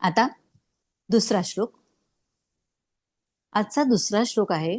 आता दुसरा श्लोक. आजचा दुसरा श्लोक आहे,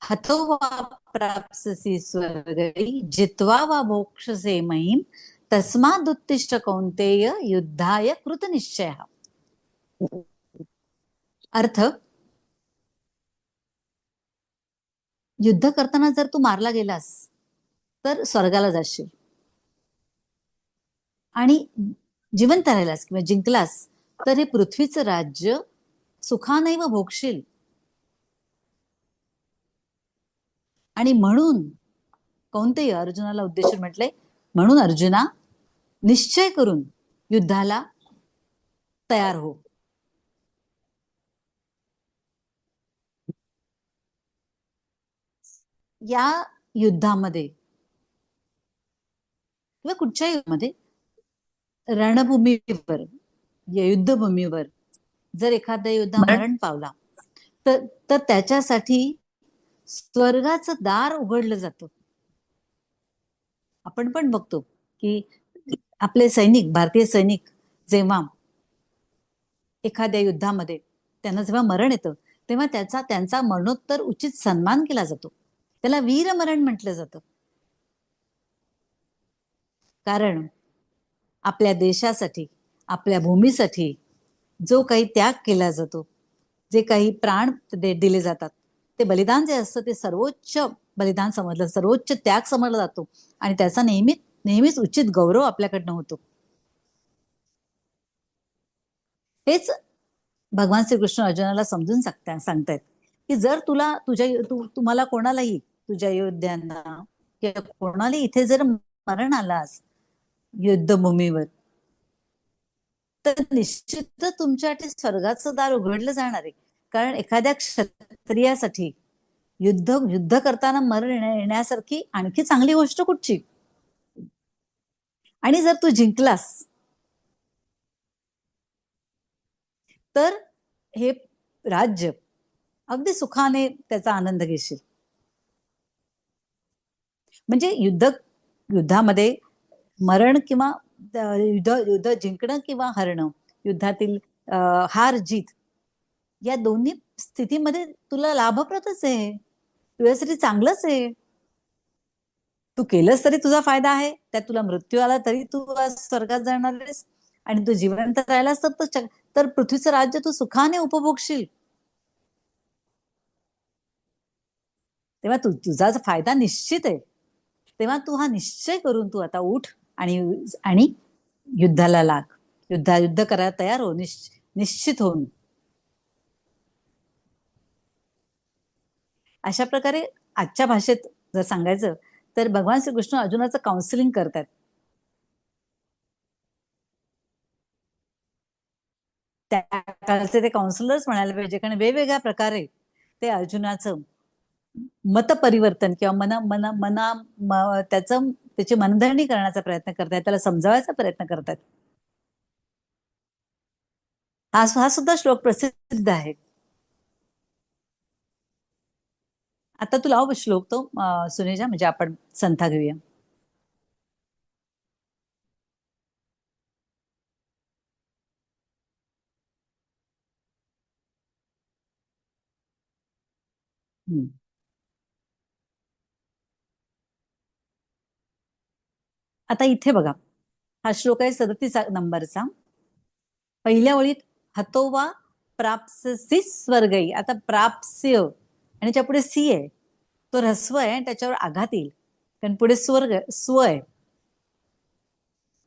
हतो वा प्राप्स्यसि स्वर्गै जित्वा वा भोक्ष्यसे महीम तस्मादुत्तिष्ठ कौन्तेय युद्धाय कृतनिश्चयः. अर्थ, युद्ध करताना जर तू मारला गेलास तर स्वर्गाला जाशील, आणि जिवंत राहिलास किंवा जिंकलास तर हे पृथ्वीचं राज्य सुखानैव भोगशील. आणि म्हणून कोणतेही अर्जुनाला उद्देशून म्हटलंय, म्हणून अर्जुना निश्चय करून युद्धाला तयार हो. या युद्धामध्ये किंवा कुठच्याही युद्धामध्ये रणभूमीवर या युद्धभूमीवर जर एखादा योद्धा मरण पावला तर त्याच्यासाठी स्वर्गाचं दार उघडलं जातं. आपण पण बघतो की आपले सैनिक, भारतीय सैनिक जेव्हा एखाद्या युद्धामध्ये त्यांना जेव्हा मरण येतं तेव्हा त्यांचा मरणोत्तर उचित सन्मान केला जातो. त्याला वीरमरण म्हटलं जातं. कारण आपल्या देशासाठी, आपल्या भूमीसाठी जो काही त्याग केला जातो, जे काही प्राण दिले जातात, ते बलिदान जे असतं ते सर्वोच्च बलिदान समजलं, सर्वोच्च त्याग समजला जातो आणि त्याचा नेहमीच उचित गौरव आपल्याकडनं होतो. हेच भगवान श्रीकृष्ण अर्जुनाला समजून सांगतायत की जर तुम्हाला कोणालाही, तुझ्या योद्ध्यांना किंवा कोणालाही इथे जर मरण आलास युद्धभूमीवर, तर निश्चित तुमच्यासाठी स्वर्गाचं दार उघडलं जाणार आहे. कारण एखाद्या क्षत्रियासाठी युद्ध करताना मरण येण्यासारखी आणखी चांगली गोष्ट कुठची. आणि जर तू जिंकलास तर हे राज्य अगदी सुखाने त्याचा आनंद घेशील. म्हणजे युद्धामध्ये मरण किंवा युद्ध जिंकणं किंवा हरणं, युद्धातील हार जीत, या दोन्ही स्थितीमध्ये तुला लाभप्रदच आहे, तुझ्यासाठी चांगलंच आहे. तू केलंस तरी तुझा फायदा आहे, त्यात तुला मृत्यू आला तरी तू स्वर्गात जाणार आहेस, आणि तू जिवंत राहिलास तर पृथ्वीचं राज्य तू सुखाने उपभोगशील. तेव्हा तुझा फायदा निश्चित आहे. तेव्हा तू हा निश्चय करून तू आता उठ आणि युद्धाला लाग, युद्ध करायला तयार हो, निश्चित होऊन. अशा प्रकारे आजच्या भाषेत जर सांगायचं तर भगवान श्रीकृष्ण अर्जुनाचं काउन्सिलिंग करतात. त्या काळचे ते काउन्सिलर्स म्हणायला पाहिजे, कारण वेगवेगळ्या प्रकारे ते अर्जुनाचं मत परिवर्तन किंवा त्याची मनधरणी करण्याचा प्रयत्न करतात, त्याला समजावायचा प्रयत्न करतात. हा सुद्धा श्लोक प्रसिद्ध आहे. आता तू लाव श्लोक तो सुनेजा, म्हणजे आपण संथा घेऊया. आता इथे बघा, हा श्लोक आहे 37 नंबरचा. पहिल्या ओळीत हतोवा प्राप्स्यसि स्वर्गई. आता प्राप्स्य आणि त्याच्या पुढे सी आहे, तो ऱ्हस्व आहे आणि त्याच्यावर आघात येईल, कारण पुढे स्व आहे.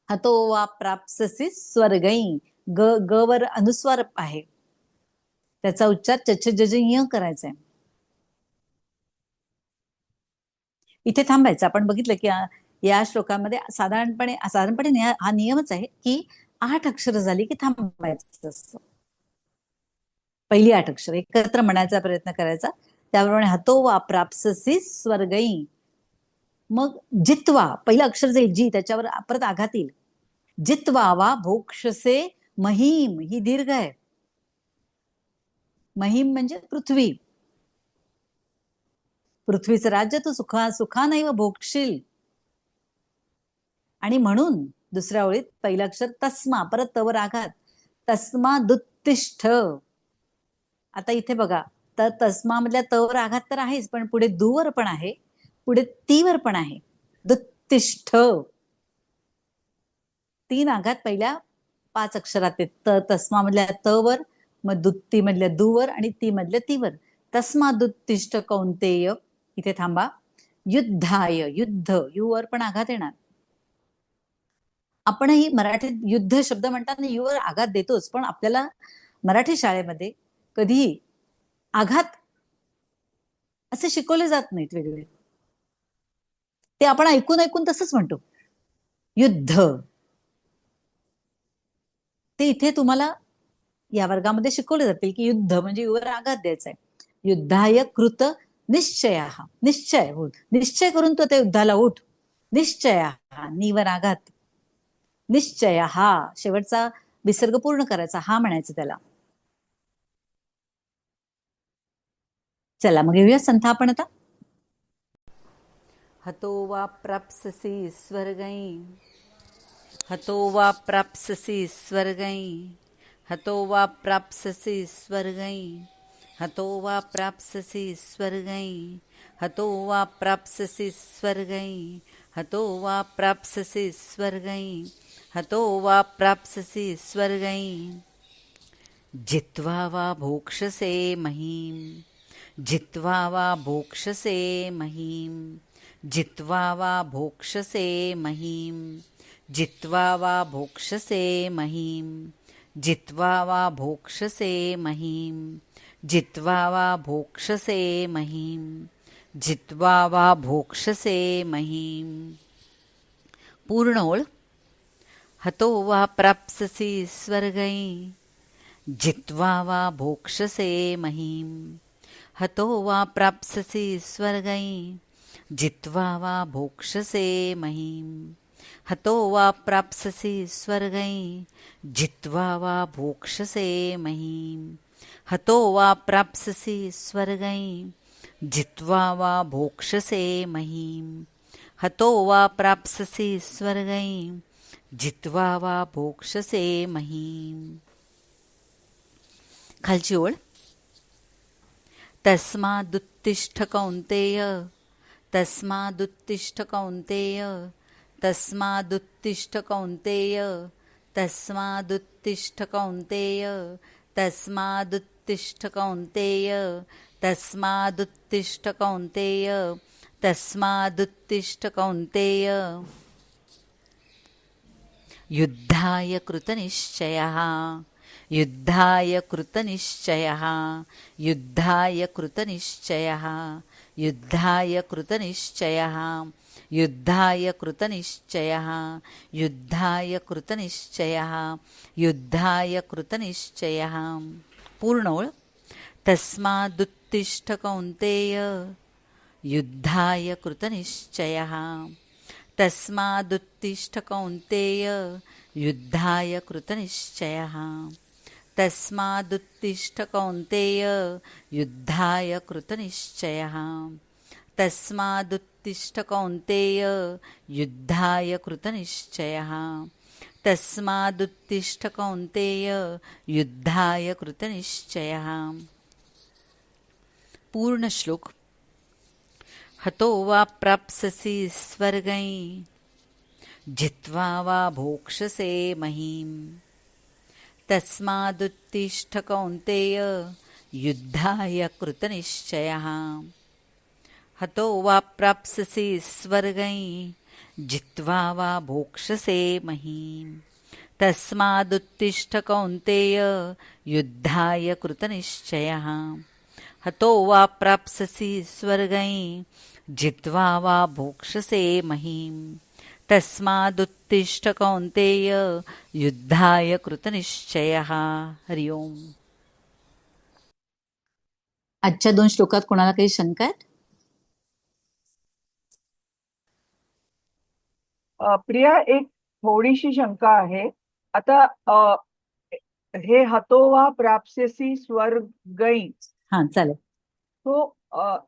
हतोवा प्राप्स्यसि स्वर्गई, ग वर अनुस्वार आहे, त्याचा उच्चार चचजय करायचा आहे. इथे थांबायचं. आपण बघितलं की या श्लोकामध्ये साधारणपणे हा नियमच आहे की 8 अक्षर झाली की थांबायचं असतं. पहिली 8 अक्षर एकत्र म्हणायचा प्रयत्न करायचा. त्याप्रमाणे हतो वा प्राप्स्यसि स्वर्गई, मग जित्वा, पहिलं अक्षर जाईल जी, त्याच्यावर परत आघात येईल. जित्वा वा भोक्ष्यसे महीम, ही दीर्घ आहे. महीम म्हणजे पृथ्वी, पृथ्वीचं राज्य तू सुखानैव भोगशील. आणि म्हणून दुसऱ्या ओळीत पहिलं अक्षर तस्मा, परत तवर आघात, तस्मा दुत्तिष्ठ. आता इथे बघा, तर तस्मा मधल्या तवर आघात तर आहेच, पण पुढे दुवर पण आहे, पुढे तीवर पण आहे. दुत्तिष्ठ, 3 आघात पहिल्या 5 अक्षरात आहेत. तस्मा मधल्या तवर, मग दुत्ती मधल्या दुवर आणि ती मधल्या तीवर. तस्मा दुत्तिष्ठ कौंतेय, इथे थांबा. युद्धाय, युद्ध, युवर पण आघात येणार. आपणही मराठीत युद्ध शब्द म्हणताना युवर आघात देतोच, पण आपल्याला मराठी शाळेमध्ये कधीही आघात असे शिकवले जात नाहीत वेगळे. ते आपण ऐकून ऐकून तसंच म्हणतो, युद्ध. ते इथे तुम्हाला या वर्गामध्ये शिकवले जातील की युद्ध म्हणजे युवर आघात द्यायचा आहे. युद्धाय कृत निश्चय, निश्चय होत, निश्चय करून तो त्या युद्धाला उठ. निश्चय, नीवर आघात. निश्चय, हा शेवटचा विसर्ग पूर्ण करायचा, हा म्हणायचं त्याला. चला मग घेऊया संथ आपण आता. हतो वा प्राप्स्यसि स्वर्गै, हतो वा प्राप्स्यसि स्वर्गै, हतो वा प्राप्स्यसि स्वर्गै, हतो वा प्राप्स्यसि स्वर्गै, हतो वा प्राप्स्यसि स्वर्गै, हतो वा प्राप्स्यसि स्वर्गै, हतो वा प्राप्स्यसि स्वर्गै. जित्वा वा भोक्ष्यसे महीम्, जित्वा वा भोक्ष्यसे महीम्, जित्वा वा भोक्ष्यसे महीम्, जित्वा वा भोक्ष्यसे महीम्, जित्वा वा भोक्ष्यसे महीम्, जित्वा वा भोक्ष्यसे महीम्, जित्वा वा भोक्ष्यसे महीम्. पूर्ण ओळ. हतो वा प्राप्स्यसि स्वर्गै, जित्वा वा भोक्ष्यसे महीम्, हतो वा प्राप्स्यसि स्वर्गै, जित्वा वा भोक्ष्यसे महीम्, हतो वा प्राप्स्यसि स्वर्गै, जित्वा वा भोक्ष्यसे महीम्, हतो वा प्राप्स्यसि स्वर्गै, जित्वा वा भोक्ष्यसे महीम्, हतो वा प्राप्स्यसि स्वर्गै, जित्वा वा भोक्ष्यसे महीम्. खालची ओळ. तस्मादुत्तिष्ठ कौन्तेय, तस्मादुत्तिष्ठ कौन्तेय, तस्मादुत्तिष्ठ कौन्तेय, तस्मादुत्तिष्ठ कौन्तेय, तस्मादुत्तिष्ठ कौन्तेय, तस्मादुत्तिष्ठ कौन्तेय, तस्मादुत्तिष्ठ कौन्तेय. युद्धाय कृतनिश्चयः, युद्धाय कृतनिश्चयः, युद्धाय कृतनिश्चयः, युद्धाय कृतनिश्चयः, युद्धाय कृतनिश्चयः, युद्धाय कृतनिश्चयः, युद्धाय कृतनिश्चयः. पूर्ण ओळ. तस्मादुत्तिष्ठ कौन्तेय, युद्धाय कृतनिश्चयः, तस्मादुत्तिष्ठ कौन्तेय, युद्धाय कृतनिश्चयः, तस्मादुत्तिष्ठ कौन्तेय, युद्धाय कृतनिश्चयः, तस्मादुत्तिष्ठ कौन्तेय, युद्धाय कृतनिश्चयः, तस्मादुत्तिष्ठ कौन्तेय, युद्धाय कृतनिश्चयः. पूर्ण श्लोक. हतो वा प्राप्स्यसि स्वर्गै, जित्वा वा भोक्ष्यसे महीम्, तस्मादुत्तिष्ठ कौन्तेय, युद्धाय कृतनिश्चयः, हतो वा प्राप्स्यसि स्वर्गै, जित्वा वा भोक्ष्यसे महीम्, तस्मादुत्तिष्ठ कौन्तेय, युद्धाय कृतनिश्चयः, हतो वा प्राप्स्यसि स्वर्गै, जित्वा वा भोक्ष्यसे महीम्, तस्मादुत्तिष्ठ कौन्तेय, युद्धाय कृतनिश्चयः. हरि ओम. आजच्या 2 श्लोकात कोणाला काही शंका आहेत? प्रिया, एक थोडीशी शंका आहे. आता हे हतो वा प्राप्स्यसि स्वर्गै, हा चालेल. तो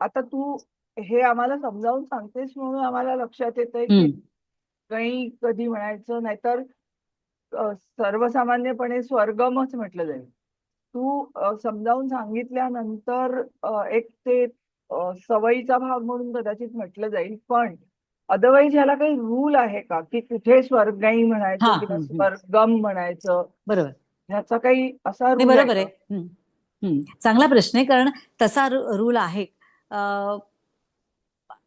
आता तू हे आम्हाला समजावून सांगतेस म्हणून आम्हाला लक्षात येतंय की गई कधी म्हणायचं, नाहीतर सर्वसामान्यपणे स्वर्गमच म्हटलं जाईल. तू समजावून सांगितल्यानंतर एक ते सवयीचा भाग म्हणून कदाचित म्हटलं जाईल, पण अदरवाईज ह्याला काही रूल आहे का, की कुठे स्वर्गई हा म्हणायचं किंवा हम्म. स्वर्गम म्हणायचं? बरोबर. ह्याचा काही असा नाही, रूल आहे बरोबर आहे. का? चांगला प्रश्न आहे, कारण तसा रूल आहे. अं,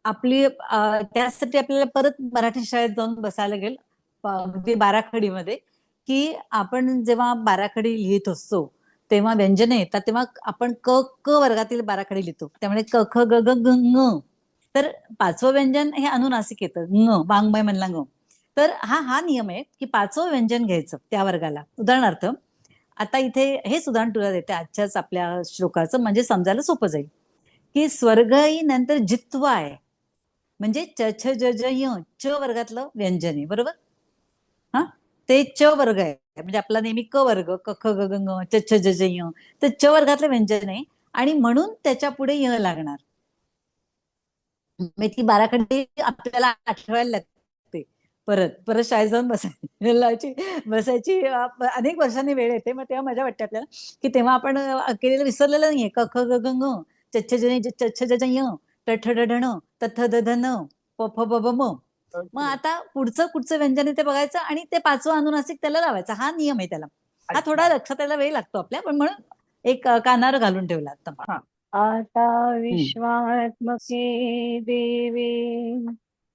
आपली त्यासाठी आपल्याला परत मराठी शाळेत जाऊन बसायला लागेल, अगदी बाराखडीमध्ये, की आपण जेव्हा बाराखडी लिहित असतो तेव्हा व्यंजने येतात, तेव्हा आपण क क वर्गातील बाराखडी लिहितो. त्यामुळे क ख ग ग घ ङ. तर पाचवं व्यंजन हे अनुनासिक येतं, ङ, वाङ्मय म्हणला ङ. तर हा हा नियम आहे की पाचवं व्यंजन घ्यायचं त्या वर्गाला. उदाहरणार्थ, आता इथे हेच उदाहरण तुला देते आजच्याच आपल्या श्लोकाचं, म्हणजे समजायला सोपं जाईल. की स्वर्गई नंतर जित्वा आहे, म्हणजे च छ ज ज य च वर्गातलं व्यंजन आहे, बरोबर. हा, ते च वर्ग आहे, म्हणजे आपला नेहमी क वर्ग, क ख ग घ ङ च छ ज ज य, तर च वर्गातलं व्यंजन आहे, आणि म्हणून त्याच्या पुढे य लागणार. म्हणजे ती बाराखडी आपल्याला आठवायला लागते. परत परत शाळेत जाऊन बसायची अनेक वर्षांनी वेळ येते, मग तेव्हा मजा वाटते आपल्याला, की तेव्हा आपण केलेलं विसरलेलं नाहीये. क ख ग घ ङ च छ ज ज य ट ठ ड ढ ण त थ द ध न प फ ब ब म. मग ओके. आता पुढचं कुठचं व्यंजन आहे ते बघायचं, आणि ते पाचवं अनुनासिक त्याला लावायचं. हा नियम आहे त्याला. हा थोडा अच्छा. लक्षात यायला वेळ लागतो आपल्या, पण म्हणून एक कानावर घालून ठेवला आता. हा. आता हम्म. विश्वात्मके देवे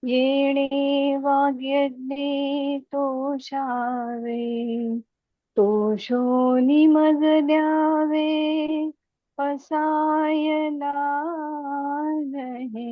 येणे वाग्यज्ञे तोषावे, तोषो निमज द्यावे पसायला नहे.